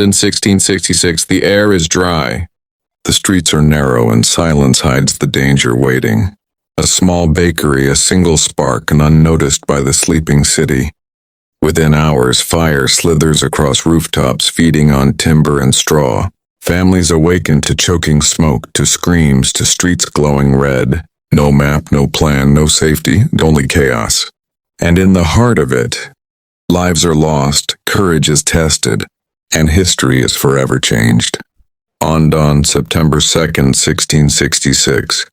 London, 1666. The air is dry. The streets are narrow and silence hides the danger waiting. A small bakery, a single spark, and unnoticed by the sleeping city. Within hours, fire slithers across rooftops, feeding on timber and straw. Families awaken to choking smoke, to screams, to streets glowing red. No map, no plan, no safety, only chaos. And in the heart of it, lives are lost, courage is tested, and history is forever changed. On dawn, September 2nd, 1666.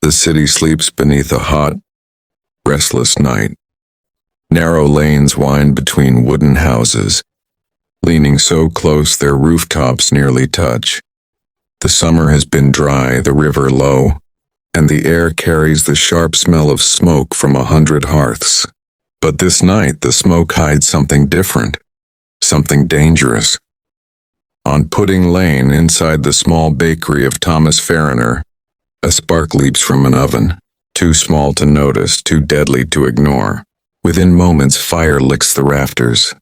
The city sleeps beneath a hot, restless night. Narrow lanes wind between wooden houses, leaning so close their rooftops nearly touch. The summer has been dry, the river low, and the air carries the sharp smell of smoke from 100 hearths. But this night the smoke hides something different, something dangerous. On Pudding Lane, inside the small bakery of Thomas Farriner, a spark leaps from an oven, too small to notice, too deadly to ignore. Within moments, fire licks the rafters.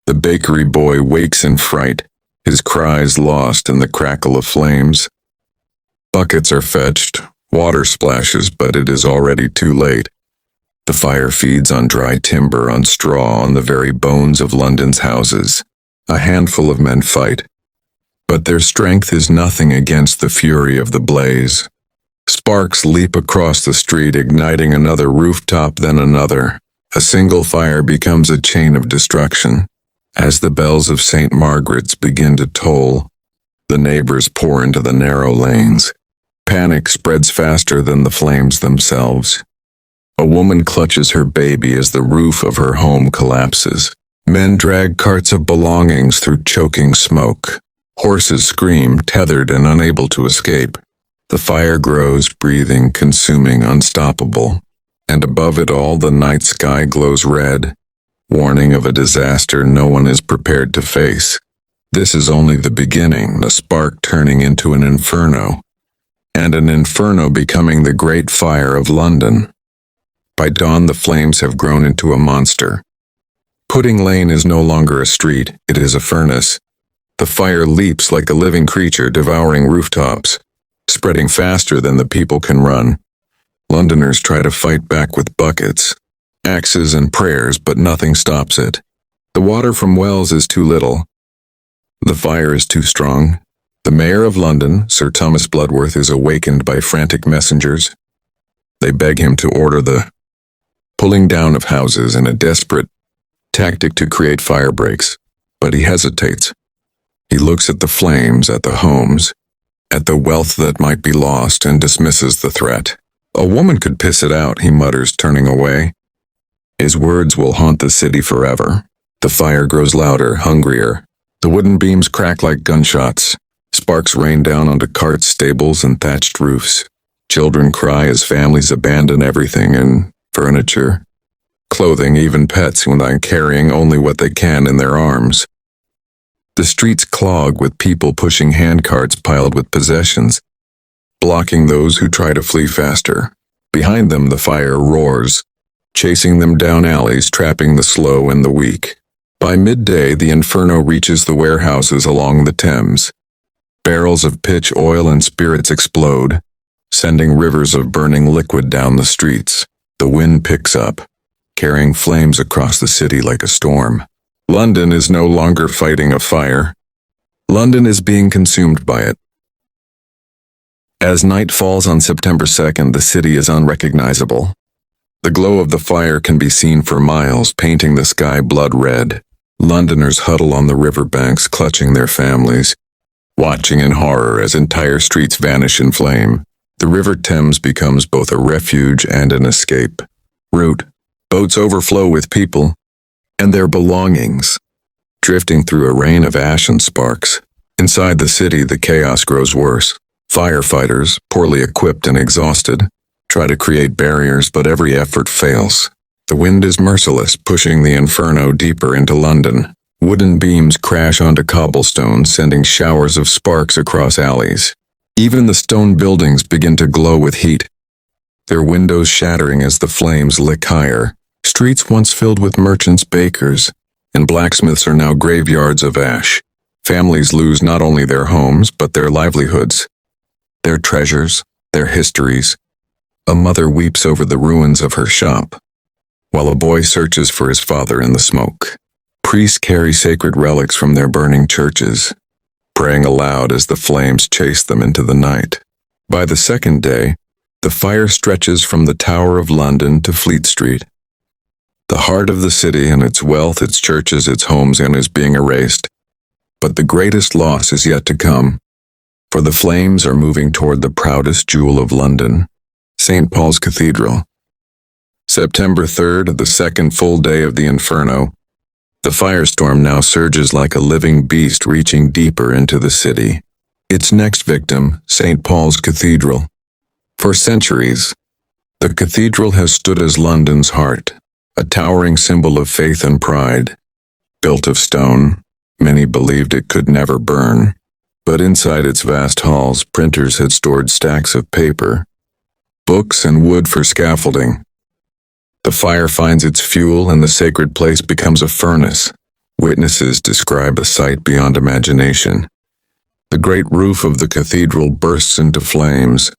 The bakery boy wakes in fright, his cries lost in the crackle of flames. Buckets are fetched, water splashes, but it is already too late. The fire feeds on dry timber, on straw, on the very bones of London's houses. A handful of men fight, but their strength is nothing against the fury of the blaze. Sparks leap across the street, igniting another rooftop, then another. A single fire becomes a chain of destruction. As the bells of St. Margaret's begin to toll, the neighbors pour into the narrow lanes. Panic spreads faster than the flames themselves. A woman clutches her baby as the roof of her home collapses. Men drag carts of belongings through choking smoke. Horses scream, tethered and unable to escape. The fire grows, breathing, consuming, unstoppable. And above it all, the night sky glows red, warning of a disaster no one is prepared to face. This is only the beginning, the spark turning into an inferno, and an inferno becoming the Great Fire of London. By dawn, the flames have grown into a monster. Pudding Lane is no longer a street, it is a furnace. The fire leaps like a living creature, devouring rooftops, spreading faster than the people can run. Londoners try to fight back with buckets, axes and prayers, but nothing stops it. The water from wells is too little. The fire is too strong. The mayor of London, Sir Thomas Bloodworth, is awakened by frantic messengers. They beg him to order the pulling down of houses in a desperate tactic to create fire breaks, but he hesitates. He looks at the flames, at the homes, at the wealth that might be lost, and dismisses the threat. A woman could piss it out, he mutters, turning away. His words will haunt the city forever. The fire grows louder, hungrier. The wooden beams crack like gunshots. Sparks rain down onto carts, stables, and thatched roofs. Children cry as families abandon everything, and furniture, clothing, even pets, when they're carrying only what they can in their arms. The streets clog with people pushing handcarts piled with possessions, blocking those who try to flee faster. Behind them, the fire roars, chasing them down alleys, trapping the slow and the weak. By midday, the inferno reaches the warehouses along the Thames. Barrels of pitch, oil, and spirits explode, sending rivers of burning liquid down the streets. The wind picks up, carrying flames across the city like a storm. London is no longer fighting a fire. London is being consumed by it. As night falls on September 2nd, the city is unrecognizable. The glow of the fire can be seen for miles, painting the sky blood red. Londoners huddle on the riverbanks, clutching their families, watching in horror as entire streets vanish in flame. The River Thames becomes both a refuge and an escape route. Boats overflow with people and their belongings, drifting through a rain of ash and sparks. Inside the city, the chaos grows worse. Firefighters, poorly equipped and exhausted, try to create barriers, but every effort fails. The wind is merciless, pushing the inferno deeper into London. Wooden beams crash onto cobblestones, sending showers of sparks across alleys. Even the stone buildings begin to glow with heat, their windows shattering as the flames lick higher. Streets once filled with merchants, bakers, and blacksmiths are now graveyards of ash. Families lose not only their homes, but their livelihoods, their treasures, their histories. A mother weeps over the ruins of her shop, while a boy searches for his father in the smoke. Priests carry sacred relics from their burning churches, praying aloud as the flames chase them into the night. By the second day, the fire stretches from the Tower of London to Fleet Street. The heart of the city and its wealth, its churches, its homes, and is being erased. But the greatest loss is yet to come, for the flames are moving toward the proudest jewel of London, St. Paul's Cathedral. September 3rd, the second full day of the inferno. The firestorm now surges like a living beast reaching deeper into the city. Its next victim, St. Paul's Cathedral. For centuries, the cathedral has stood as London's heart, a towering symbol of faith and pride. Built of stone, many believed it could never burn, but inside its vast halls, printers had stored stacks of paper, books, and wood for scaffolding. The fire finds its fuel and the sacred place becomes a furnace. Witnesses describe a sight beyond imagination. The great roof of the cathedral bursts into flames,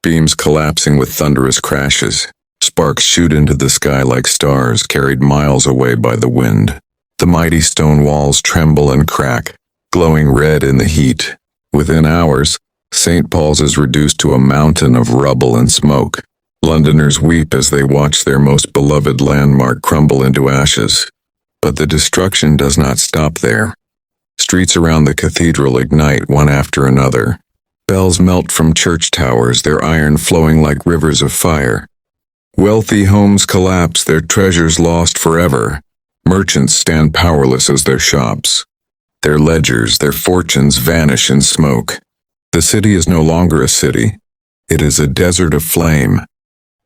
beams collapsing with thunderous crashes. Sparks shoot into the sky like stars carried miles away by the wind. The mighty stone walls tremble and crack, glowing red in the heat. Within hours, St. Paul's is reduced to a mountain of rubble and smoke. Londoners weep as they watch their most beloved landmark crumble into ashes. But the destruction does not stop there. Streets around the cathedral ignite one after another. Bells melt from church towers, their iron flowing like rivers of fire. Wealthy homes collapse, their treasures lost forever. Merchants stand powerless as their shops. Their ledgers, their fortunes vanish in smoke. The city is no longer a city. It is a desert of flame.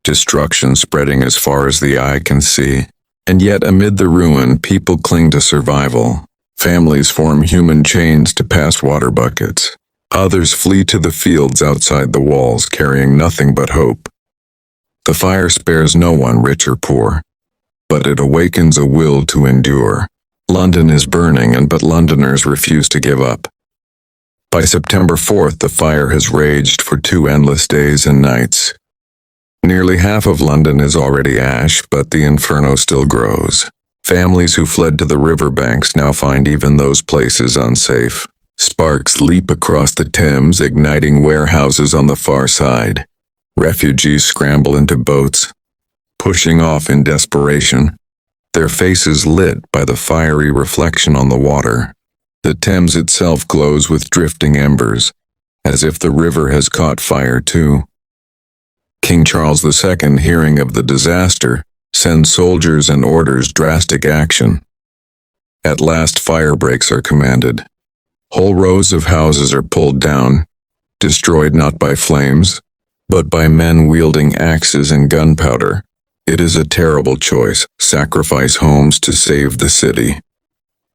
Destruction spreading as far as the eye can see. And yet amid the ruin, people cling to survival. Families form human chains to pass water buckets. Others flee to the fields outside the walls, carrying nothing but hope. The fire spares no one, rich or poor, but it awakens a will to endure. London is burning, but Londoners refuse to give up. By September 4th, the fire has raged for 2 endless days and nights. Nearly half of London is already ash, but the inferno still grows. Families who fled to the riverbanks now find even those places unsafe. Sparks leap across the Thames, igniting warehouses on the far side. Refugees scramble into boats, pushing off in desperation, their faces lit by the fiery reflection on the water. The Thames itself glows with drifting embers, as if the river has caught fire too. King Charles II, hearing of the disaster, sends soldiers and orders drastic action. At last, fire breaks are commanded. Whole rows of houses are pulled down, destroyed not by flames, but by men wielding axes and gunpowder. It is a terrible choice, sacrifice homes to save the city.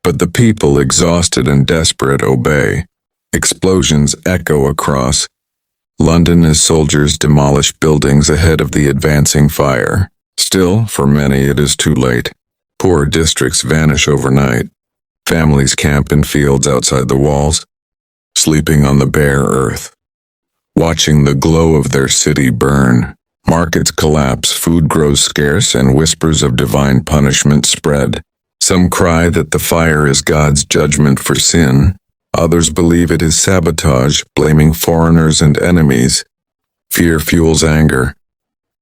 But the people, exhausted and desperate, obey. Explosions echo across London as soldiers demolish buildings ahead of the advancing fire. Still, for many it is too late. Poor districts vanish overnight. Families camp in fields outside the walls, sleeping on the bare earth, watching the glow of their city burn. Markets collapse, food grows scarce, and whispers of divine punishment spread. Some cry that the fire is God's judgment for sin. Others believe it is sabotage, blaming foreigners and enemies. Fear fuels anger,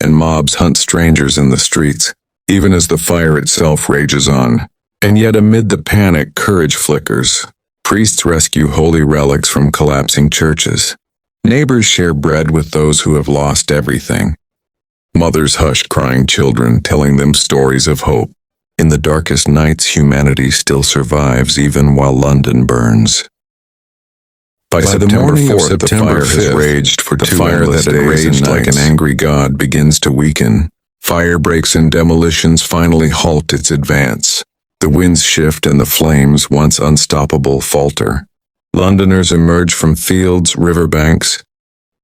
and mobs hunt strangers in the streets, even as the fire itself rages on. And yet amid the panic, courage flickers. Priests rescue holy relics from collapsing churches. Neighbors share bread with those who have lost everything. Mothers hush crying children, telling them stories of hope. In the darkest nights, humanity still survives even while London burns. By September 4th, the fire has raged for 2 endless days. The fire that had raged like an angry god begins to weaken. Fire breaks and demolitions finally halt its advance. The winds shift and the flames, once unstoppable, falter. Londoners emerge from fields, riverbanks,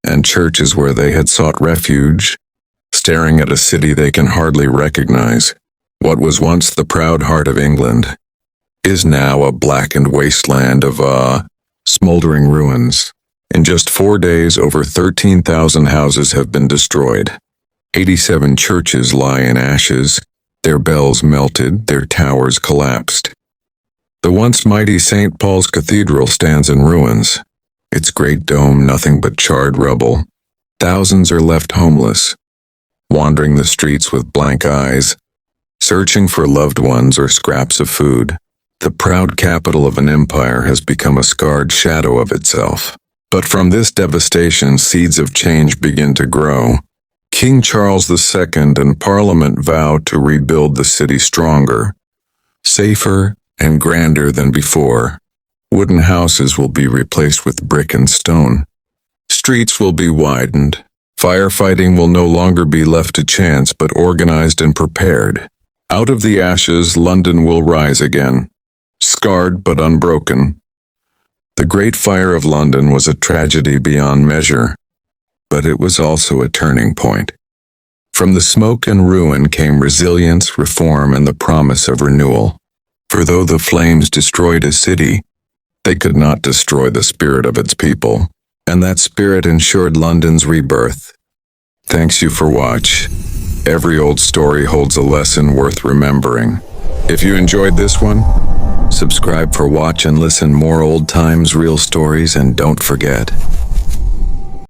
and churches where they had sought refuge, staring at a city they can hardly recognize. What was once the proud heart of England is now a blackened wasteland of, smoldering ruins. In just 4 days, over 13,000 houses have been destroyed. 87 churches lie in ashes, their bells melted, their towers collapsed. The once mighty St. Paul's Cathedral stands in ruins, its great dome nothing but charred rubble. Thousands are left homeless, wandering the streets with blank eyes, searching for loved ones or scraps of food. The proud capital of an empire has become a scarred shadow of itself. But from this devastation, seeds of change begin to grow. King Charles II and Parliament vow to rebuild the city stronger, safer, and grander than before. Wooden houses will be replaced with brick and stone. Streets will be widened. Firefighting will no longer be left to chance but organized and prepared. Out of the ashes, London will rise again, scarred but unbroken. The Great Fire of London was a tragedy beyond measure, but it was also a turning point. From the smoke and ruin came resilience, reform, and the promise of renewal. For though the flames destroyed a city, they could not destroy the spirit of its people, and that spirit ensured London's rebirth. Thanks you for watch. Every old story holds a lesson worth remembering. If you enjoyed this one, subscribe for watch and listen more old times, real stories, and don't forget,